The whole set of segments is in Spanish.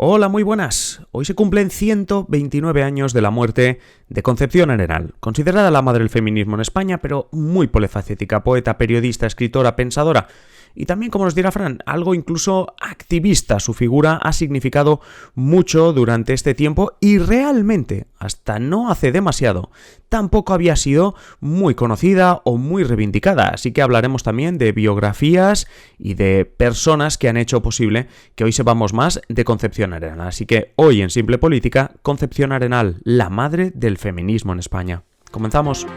Hola, muy buenas. Hoy se cumplen 129 años de la muerte de Concepción Arenal, considerada la madre del feminismo en España, pero muy polifacética, poeta, periodista, escritora, pensadora y también, como nos dirá Fran, algo incluso activista. Su figura ha significado mucho durante este tiempo y realmente, hasta no hace demasiado, tampoco había sido muy conocida o muy reivindicada, así que hablaremos también de biografías y de personas que han hecho posible que hoy sepamos más de Concepción Arenal. Así que hoy en Simple Política, Concepción Arenal, la madre del feminismo en España. Comenzamos.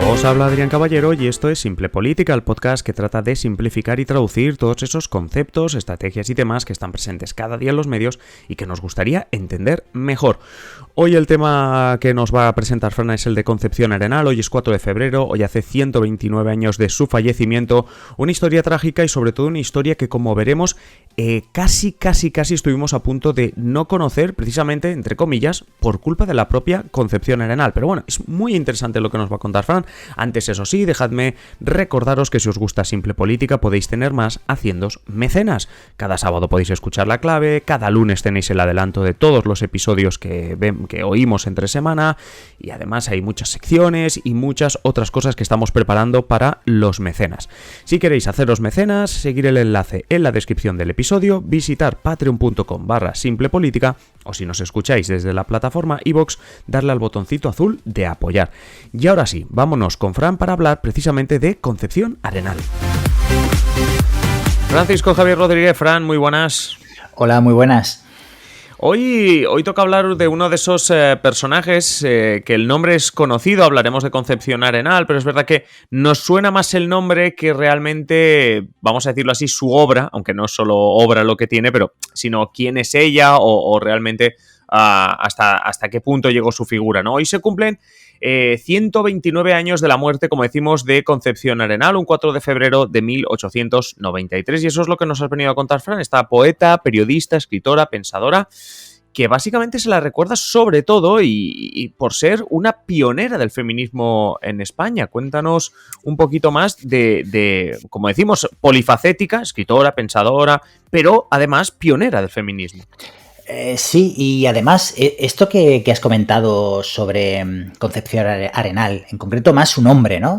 Os habla Adrián Caballero y esto es Simple Política, el podcast que trata de simplificar y traducir todos esos conceptos, estrategias y temas que están presentes cada día en los medios y que nos gustaría entender mejor. Hoy el tema que nos va a presentar Fran es el de Concepción Arenal. Hoy es 4 de febrero, hoy hace 129 años de su fallecimiento, una historia trágica y sobre todo una historia que, como veremos, casi estuvimos a punto de no conocer, precisamente, entre comillas, por culpa de la propia Concepción Arenal. Pero bueno, es muy interesante lo que nos va a contar Fran. Antes, eso sí, dejadme recordaros que si os gusta Simple Política podéis tener más haciéndoos mecenas. Cada sábado podéis escuchar La Clave, cada lunes tenéis el adelanto de todos los episodios que oímos entre semana y además hay muchas secciones y muchas otras cosas que estamos preparando para los mecenas. Si queréis haceros mecenas, seguir el enlace en la descripción del episodio, visitar patreon.com/simplepolítica o si nos escucháis desde la plataforma iVoox, darle al botoncito azul de apoyar. Y ahora sí, vámonos con Fran para hablar precisamente de Concepción Arenal. Francisco Javier Rodríguez, Fran, muy buenas. Hola, muy buenas. Hoy toca hablar de uno de esos personajes que el nombre es conocido, hablaremos de Concepción Arenal, pero es verdad que nos suena más el nombre que realmente, vamos a decirlo así, su obra, aunque no es solo obra lo que tiene, pero sino quién es ella o realmente hasta qué punto llegó su figura, ¿no? Hoy se cumplen 129 años de la muerte, como decimos, de Concepción Arenal, un 4 de febrero de 1893, y eso es lo que nos has venido a contar, Fran, esta poeta, periodista, escritora, pensadora, que básicamente se la recuerda sobre todo y por ser una pionera del feminismo en España. Cuéntanos un poquito más de, como decimos, polifacética, escritora, pensadora, pero además pionera del feminismo. Sí, y además, esto que has comentado sobre Concepción Arenal, en concreto más su nombre, ¿no?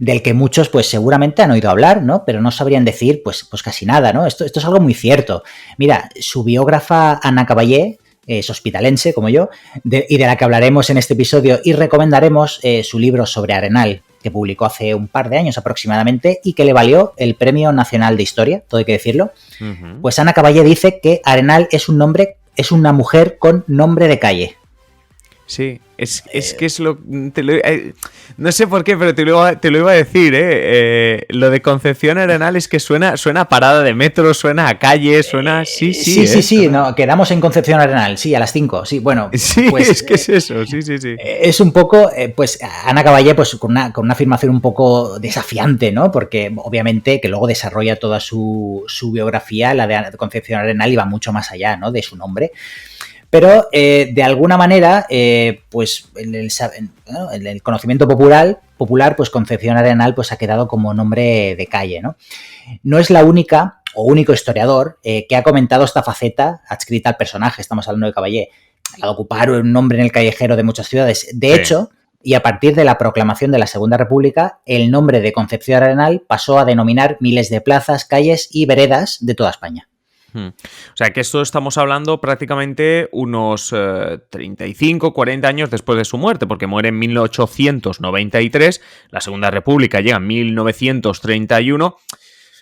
Del que muchos, pues seguramente han oído hablar, ¿no? Pero no sabrían decir, pues casi nada, ¿no? Esto es algo muy cierto. Mira, su biógrafa Ana Caballé es hospitalense, como yo, y de la que hablaremos en este episodio y recomendaremos su libro sobre Arenal, que publicó hace un par de años aproximadamente y que le valió el Premio Nacional de Historia, todo hay que decirlo. Uh-huh. Pues Ana Caballé dice que Arenal es una mujer con nombre de calle. Sí, es que es no sé por qué, pero te lo iba a decir, lo de Concepción Arenal es que suena a parada de metro, suena a calle, suena... Sí, no, quedamos en Concepción Arenal, sí, a las 5, sí, bueno. Sí, pues, es que es eso, sí. Es un poco, pues, Ana Caballé, pues, con una afirmación un poco desafiante, ¿no? Porque, obviamente, que luego desarrolla toda su biografía, la de Concepción Arenal, y va mucho más allá, ¿no?, de su nombre. Pero, de alguna manera, pues en el conocimiento popular, pues Concepción Arenal pues, ha quedado como nombre de calle, ¿no? No es la única o único historiador que ha comentado esta faceta adscrita al personaje, estamos hablando de Caballé, al ocupar un nombre en el callejero de muchas ciudades. De hecho, y a partir de la proclamación de la Segunda República, el nombre de Concepción Arenal pasó a denominar miles de plazas, calles y veredas de toda España. O sea que esto estamos hablando prácticamente unos 35, 40 años después de su muerte, porque muere en 1893, la Segunda República llega en 1931.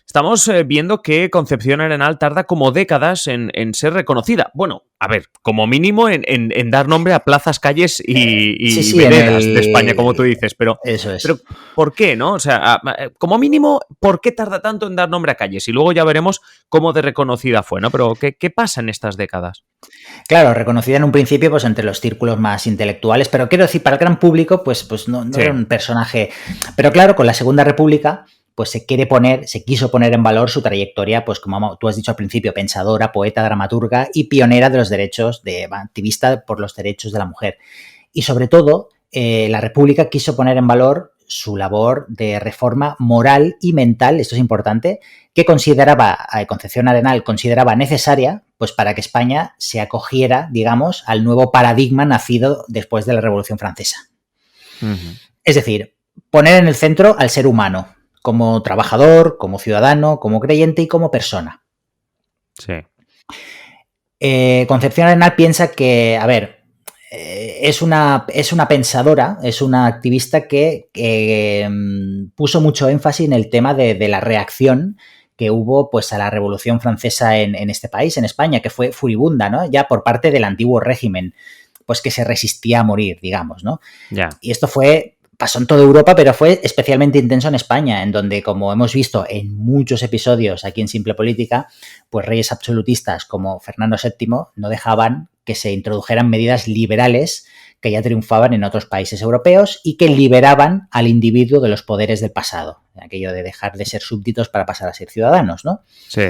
Estamos viendo que Concepción Arenal tarda como décadas en ser reconocida. Bueno, a ver, como mínimo en dar nombre a plazas, calles y veredas de España, como tú dices. Pero, eso es. Pero, ¿por qué, no? O sea, como mínimo, ¿por qué tarda tanto en dar nombre a calles? Y luego ya veremos cómo de reconocida fue, ¿no? Pero, ¿qué pasa en estas décadas? Claro, reconocida en un principio pues entre los círculos más intelectuales, pero quiero decir, para el gran público, pues no era un personaje... Pero claro, con la Segunda República... pues se quiso poner en valor su trayectoria, pues como tú has dicho al principio, pensadora, poeta, dramaturga y pionera de los derechos, activista por los derechos de la mujer. Y sobre todo, la República quiso poner en valor su labor de reforma moral y mental, esto es importante, que Concepción Arenal consideraba necesaria, pues para que España se acogiera, digamos, al nuevo paradigma nacido después de la Revolución Francesa. Es decir, poner en el centro al ser humano, como trabajador, como ciudadano, como creyente y como persona. Sí. Concepción Arenal piensa que, a ver, es una pensadora, es una activista que puso mucho énfasis en el tema de la reacción que hubo pues a la Revolución Francesa en este país, en España, que fue furibunda, ¿no? Ya por parte del antiguo régimen, pues que se resistía a morir, digamos, ¿no? Yeah. Y esto pasó en toda Europa, pero fue especialmente intenso en España, en donde, como hemos visto en muchos episodios aquí en Simple Política, pues reyes absolutistas como Fernando VII no dejaban que se introdujeran medidas liberales que ya triunfaban en otros países europeos y que liberaban al individuo de los poderes del pasado, aquello de dejar de ser súbditos para pasar a ser ciudadanos, ¿no? Sí.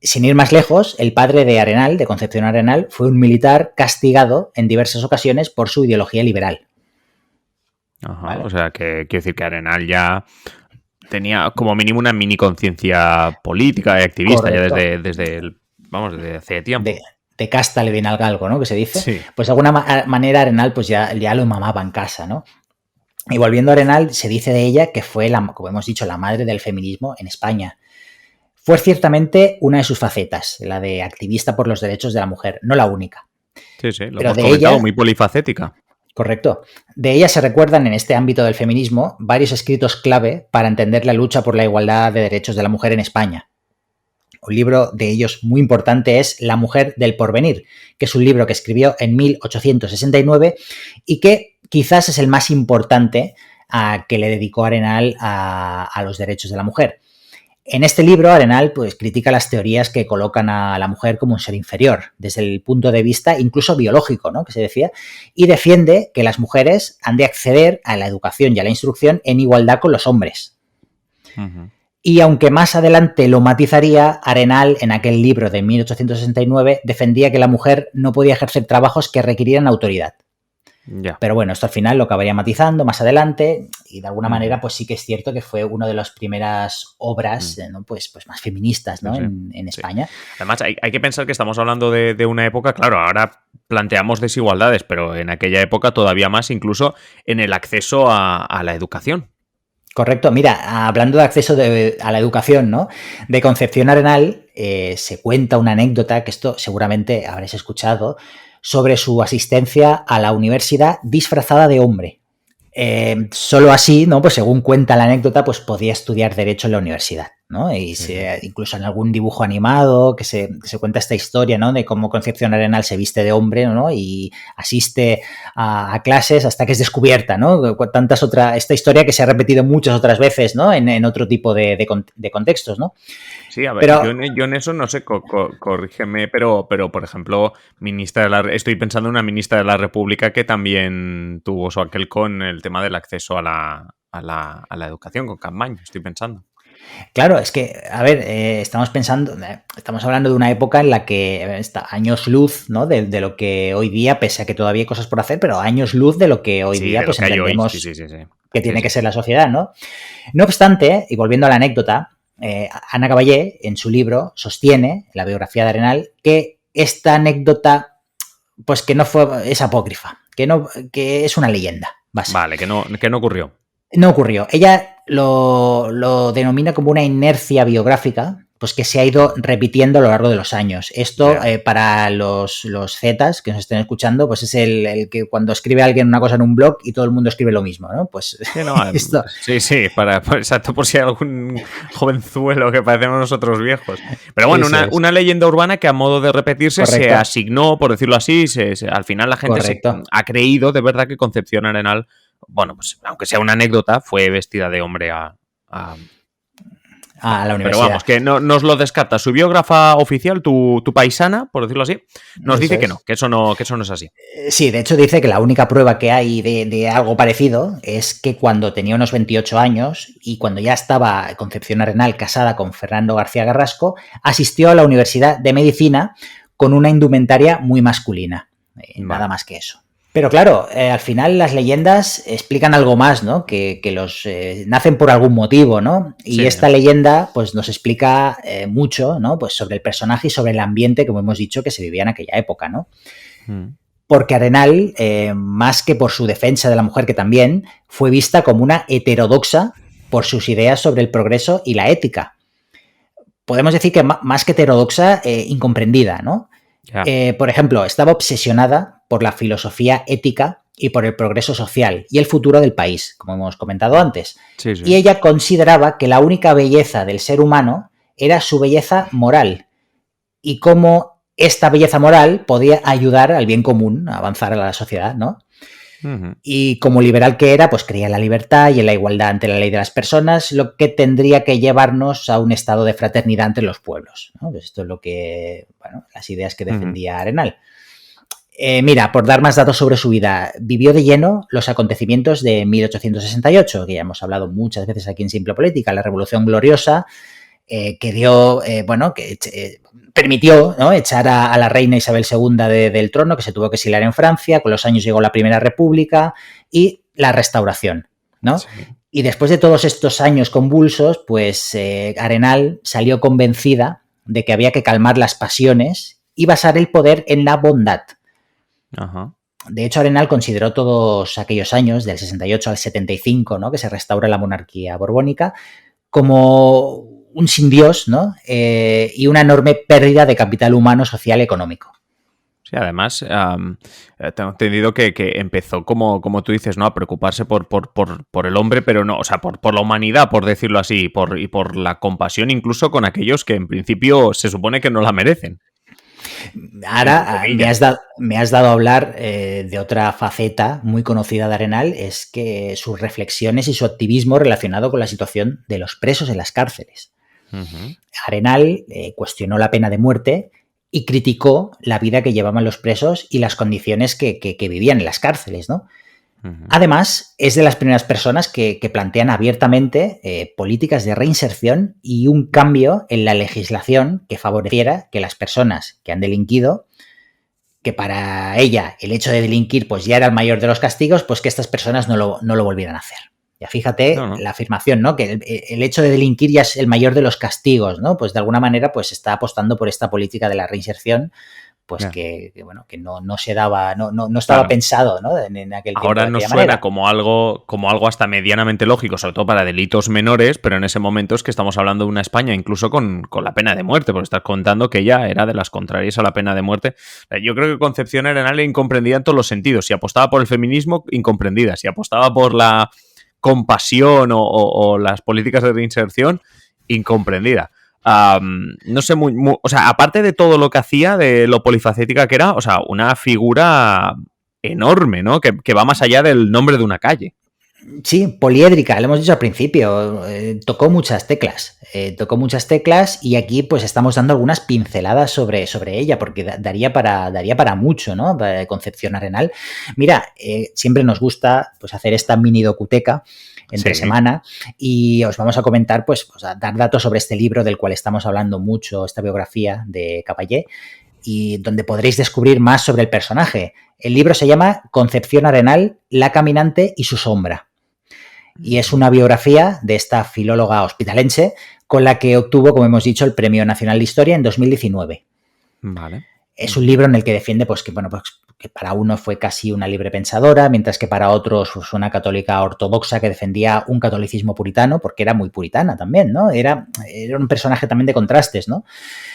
Sin ir más lejos, el padre de Arenal, de Concepción Arenal, fue un militar castigado en diversas ocasiones por su ideología liberal. Ajá, ¿vale? O sea, que quiero decir que Arenal ya tenía como mínimo una mini conciencia política y activista. Correcto. Ya desde hace tiempo. De casta le viene al galgo, ¿no? Que se dice. Sí. Pues de alguna manera Arenal pues ya lo mamaba en casa, ¿no? Y volviendo a Arenal, se dice de ella que fue, como hemos dicho, la madre del feminismo en España. Fue ciertamente una de sus facetas, la de activista por los derechos de la mujer, no la única. Sí, lo hemos comentado, muy polifacética. Correcto. De ella se recuerdan en este ámbito del feminismo varios escritos clave para entender la lucha por la igualdad de derechos de la mujer en España. Un libro de ellos muy importante es La mujer del porvenir, que es un libro que escribió en 1869 y que quizás es el más importante que le dedicó Arenal a los derechos de la mujer. En este libro, Arenal pues, critica las teorías que colocan a la mujer como un ser inferior, desde el punto de vista incluso biológico, ¿no? Que se decía, y defiende que las mujeres han de acceder a la educación y a la instrucción en igualdad con los hombres. Uh-huh. Y aunque más adelante lo matizaría, Arenal, en aquel libro de 1869, defendía que la mujer no podía ejercer trabajos que requirieran autoridad. Yeah. Pero bueno, esto al final lo acabaría matizando más adelante y de alguna manera pues sí que es cierto que fue una de las primeras obras ¿no? pues más feministas, ¿no? Sí. En España. Además hay que pensar que estamos hablando de una época, claro, ahora planteamos desigualdades, pero en aquella época todavía más, incluso en el acceso a la educación. Correcto. Mira, hablando de acceso a la educación, ¿no? De Concepción Arenal se cuenta una anécdota que esto seguramente habréis escuchado, sobre su asistencia a la universidad disfrazada de hombre. Solo así, ¿no? Pues según cuenta la anécdota, pues podía estudiar Derecho en la universidad, ¿no? Y incluso en algún dibujo animado que se cuenta esta historia, ¿no? De cómo Concepción Arenal se viste de hombre, ¿no? Y asiste a clases hasta que es descubierta, ¿no? Esta historia que se ha repetido muchas otras veces, ¿no? En otro tipo de contextos, ¿no? Sí, a ver, pero yo en eso no sé, corrígeme, pero por ejemplo, estoy pensando en una ministra de la República que también tuvo su aquel con el tema del acceso a la educación, con Campmany, estoy pensando. Claro, es que, a ver, estamos hablando de una época en la que está años luz, ¿no? De lo que hoy día, pese a que todavía hay cosas por hacer, pero años luz de lo que hoy día pues entendemos que tiene que ser la sociedad, ¿no? No obstante, y volviendo a la anécdota, Ana Caballé, en su libro, sostiene, la biografía de Arenal, que esta anécdota, pues que no es apócrifa, que es una leyenda. Vale, que no ocurrió. No ocurrió. Ella lo denomina como una inercia biográfica, pues que se ha ido repitiendo a lo largo de los años. Esto, para los Zetas que nos estén escuchando, pues es el que cuando escribe alguien una cosa en un blog y todo el mundo escribe lo mismo, ¿no? Pues esto. Sí, exacto, por si hay algún jovenzuelo que parecemos nosotros viejos. Pero bueno, una leyenda urbana que a modo de repetirse se asignó, por decirlo así, al final la gente ha creído de verdad que Concepción Arenal, bueno, pues aunque sea una anécdota, fue vestida de hombre a la universidad. Pero vamos, que no nos lo descarta. Su biógrafa oficial, tu paisana, por decirlo así, nos dice que no, que eso no es así. Sí, de hecho dice que la única prueba que hay de algo parecido es que cuando tenía unos 28 años y cuando ya estaba Concepción Arenal casada con Fernando García Carrasco, asistió a la Universidad de Medicina con una indumentaria muy masculina. Nada más que eso. Pero claro, al final las leyendas explican algo más, ¿no? Que los nacen por algún motivo, ¿no? Y Sí. esta leyenda, pues, nos explica mucho, ¿no? Pues sobre el personaje y sobre el ambiente, como hemos dicho, que se vivía en aquella época, ¿no? Mm. Porque Arenal, más que por su defensa de la mujer, que también, fue vista como una heterodoxa por sus ideas sobre el progreso y la ética. Podemos decir que más que heterodoxa, incomprendida, ¿no? Ya. Por ejemplo, estaba obsesionada por la filosofía ética y por el progreso social y el futuro del país, como hemos comentado antes. Sí, sí. Y ella consideraba que la única belleza del ser humano era su belleza moral y cómo esta belleza moral podía ayudar al bien común, a avanzar a la sociedad, ¿no? Ujú. Y como liberal que era, pues creía en la libertad y en la igualdad ante la ley de las personas, lo que tendría que llevarnos a un estado de fraternidad entre los pueblos, ¿no? Pues esto es lo que, bueno, las ideas que defendía Arenal. Mira, por dar más datos sobre su vida, vivió de lleno los acontecimientos de 1868, que ya hemos hablado muchas veces aquí en Simple Política, la Revolución Gloriosa, que dio, bueno, que permitió, ¿no?, echar a la reina Isabel II del trono, que se tuvo que exiliar en Francia. Con los años llegó la Primera República y la Restauración, ¿no? Sí. Y después de todos estos años convulsos, pues Arenal salió convencida de que había que calmar las pasiones y basar el poder en la bondad. Ajá. De hecho, Arenal consideró todos aquellos años, del 68 al 75, ¿no?, que se restaura la monarquía borbónica, como un sin Dios, ¿no? Y una enorme pérdida de capital humano, social y económico. Sí, además, tengo entendido que empezó, como tú dices, ¿no?, a preocuparse por el hombre, pero no, o sea, por la humanidad, por decirlo así, y por la compasión incluso con aquellos que en principio se supone que no la merecen. Ahora me has dado a hablar de otra faceta muy conocida de Arenal, es que sus reflexiones y su activismo relacionado con la situación de los presos en las cárceles. Uh-huh. Arenal cuestionó la pena de muerte y criticó la vida que llevaban los presos y las condiciones que vivían en las cárceles, ¿no? Uh-huh. Además, es de las primeras personas que plantean abiertamente políticas de reinserción y un cambio en la legislación que favoreciera que las personas que han delinquido, que para ella el hecho de delinquir pues ya era el mayor de los castigos, pues que estas personas no lo volvieran a hacer. Ya fíjate No. la afirmación, ¿no? Que el hecho de delinquir ya es el mayor de los castigos, ¿no? Pues de alguna manera pues está apostando por esta política de la reinserción, pues Yeah. que bueno, que no se daba, no estaba pensado, ¿no?, en aquel tiempo. Ahora de nos aquella suena manera. como algo hasta medianamente lógico, sobre todo para delitos menores, pero en ese momento es que estamos hablando de una España incluso con la pena de muerte, porque estás contando que ella era de las contrarias a la pena de muerte. Yo creo que Concepción Arenal incomprendida en todos los sentidos. Si apostaba por el feminismo, incomprendida. Si apostaba por la compasión o las políticas de reinserción, incomprendida. No sé, o sea, aparte de todo lo que hacía, de lo polifacética que era, o sea, una figura enorme, ¿no? Que va más allá del nombre de una calle. Sí, poliédrica, lo hemos dicho al principio, tocó muchas teclas, y aquí pues estamos dando algunas pinceladas sobre ella, porque daría para mucho, ¿no? Para Concepción Arenal. Mira, siempre nos gusta pues hacer esta mini docuteca entre semana y os vamos a comentar, pues a dar datos sobre este libro del cual estamos hablando mucho, esta biografía de Caballé, y donde podréis descubrir más sobre el personaje. El libro se llama Concepción Arenal, la caminante y su sombra. Y es una biografía de esta filóloga hospitalense con la que obtuvo, como hemos dicho, el Premio Nacional de Historia en 2019. Vale. Es un libro en el que defiende pues, que para uno fue casi una libre pensadora, mientras que para otros pues, una católica ortodoxa que defendía un catolicismo puritano, porque era muy puritana también, ¿no? Era un personaje también de contrastes, ¿no?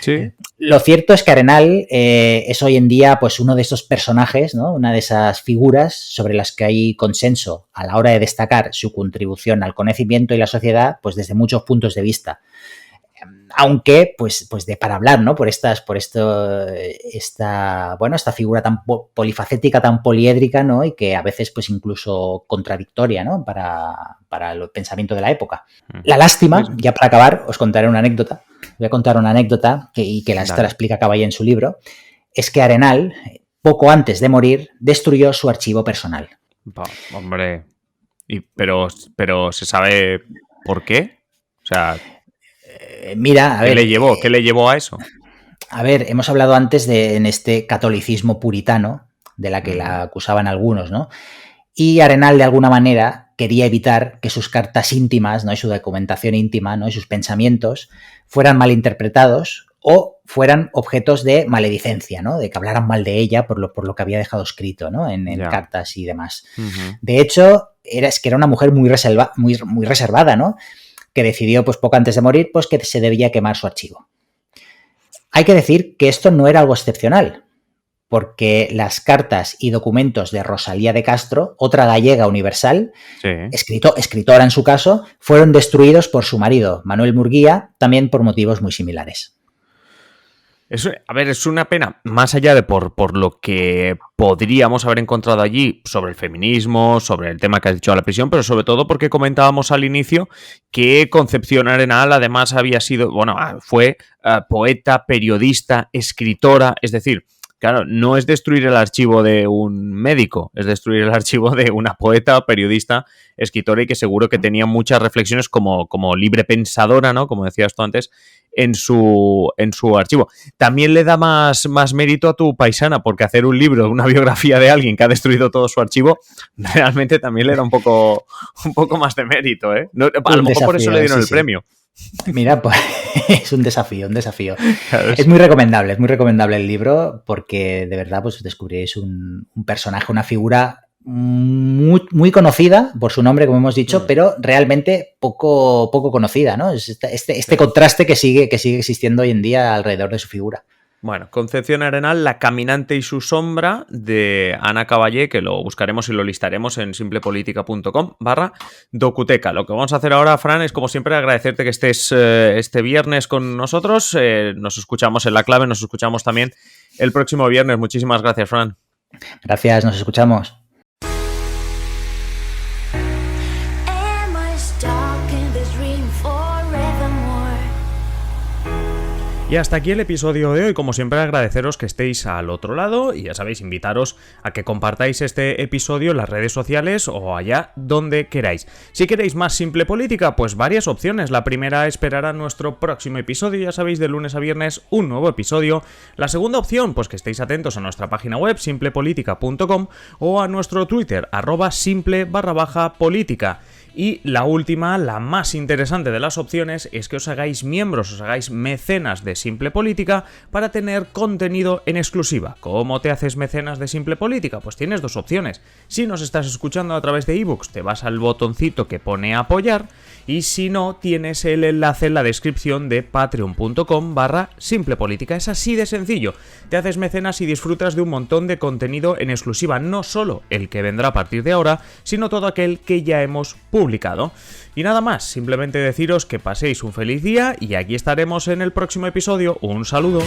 Sí. Lo cierto es que Arenal es hoy en día pues uno de estos personajes, ¿no?, una de esas figuras sobre las que hay consenso a la hora de destacar su contribución al conocimiento y la sociedad, pues desde muchos puntos de vista. Aunque, pues para hablar, ¿no?, por esta figura tan polifacética, tan poliédrica, ¿no?, y que a veces, pues incluso contradictoria, ¿no?, para el pensamiento de la época. La lástima, ya para acabar, os contaré una anécdota. Voy a contar una anécdota que la explica Caballé en su libro. Es que Arenal, poco antes de morir, destruyó su archivo personal. Hombre, pero ¿se sabe por qué? O sea, mira, a ver, ¿qué le llevó a eso? A ver, hemos hablado antes en este catolicismo puritano, de la que la acusaban algunos, ¿no? Y Arenal, de alguna manera, quería evitar que sus cartas íntimas, ¿no? Y su documentación íntima, ¿no? Y sus pensamientos fueran malinterpretados o fueran objetos de maledicencia, ¿no? De que hablaran mal de ella por lo que había dejado escrito, ¿no? En cartas y demás. De hecho, es que era una mujer muy reservada, ¿no? Que decidió, pues poco antes de morir, pues que se debía quemar su archivo. Hay que decir que esto no era algo excepcional, porque las cartas y documentos de Rosalía de Castro, otra gallega universal, escritora en su caso, fueron destruidos por su marido, Manuel Murguía, también por motivos muy similares. Es una pena, más allá de por lo que podríamos haber encontrado allí sobre el feminismo, sobre el tema que has dicho de la prisión, pero sobre todo porque comentábamos al inicio que Concepción Arenal además fue poeta, periodista, escritora, es decir, claro, no es destruir el archivo de un médico, es destruir el archivo de una poeta, periodista, escritora y que seguro que tenía muchas reflexiones como libre pensadora, ¿no? Como decías tú antes, en su archivo. También le da más mérito a tu paisana, porque hacer un libro, una biografía de alguien que ha destruido todo su archivo, realmente también le da un poco más de mérito, ¿eh? No, a lo mejor por eso le dieron el premio. Mira, pues es un desafío. Claro, es muy recomendable el libro porque de verdad pues descubriréis un personaje, una figura muy conocida por su nombre, como hemos dicho, pero realmente poco conocida, ¿no? Es este contraste que sigue existiendo hoy en día alrededor de su figura. Bueno, Concepción Arenal, La caminante y su sombra, de Ana Caballé, que lo buscaremos y lo listaremos en simplepolitica.com/docuteca. Lo que vamos a hacer ahora, Fran, es como siempre agradecerte que estés este viernes con nosotros. Nos escuchamos en La Clave, nos escuchamos también el próximo viernes. Muchísimas gracias, Fran. Gracias, nos escuchamos. Y hasta aquí el episodio de hoy. Como siempre, agradeceros que estéis al otro lado y ya sabéis, invitaros a que compartáis este episodio en las redes sociales o allá donde queráis. Si queréis más Simple Política, pues varias opciones. La primera, esperar a nuestro próximo episodio, ya sabéis, de lunes a viernes un nuevo episodio. La segunda opción, pues que estéis atentos a nuestra página web simplepolitica.com o a nuestro Twitter @simple_política. Y la última, la más interesante de las opciones, es que os hagáis miembros, os hagáis mecenas de Simple Política para tener contenido en exclusiva. ¿Cómo te haces mecenas de Simple Política? Pues tienes dos opciones. Si nos estás escuchando a través de iVoox, te vas al botoncito que pone apoyar, y si no, tienes el enlace en la descripción de patreon.com/simplepolítica. Es así de sencillo. Te haces mecenas y disfrutas de un montón de contenido en exclusiva, no solo el que vendrá a partir de ahora, sino todo aquel que ya hemos publicado. Y nada más, simplemente deciros que paséis un feliz día y aquí estaremos en el próximo episodio. Un saludo.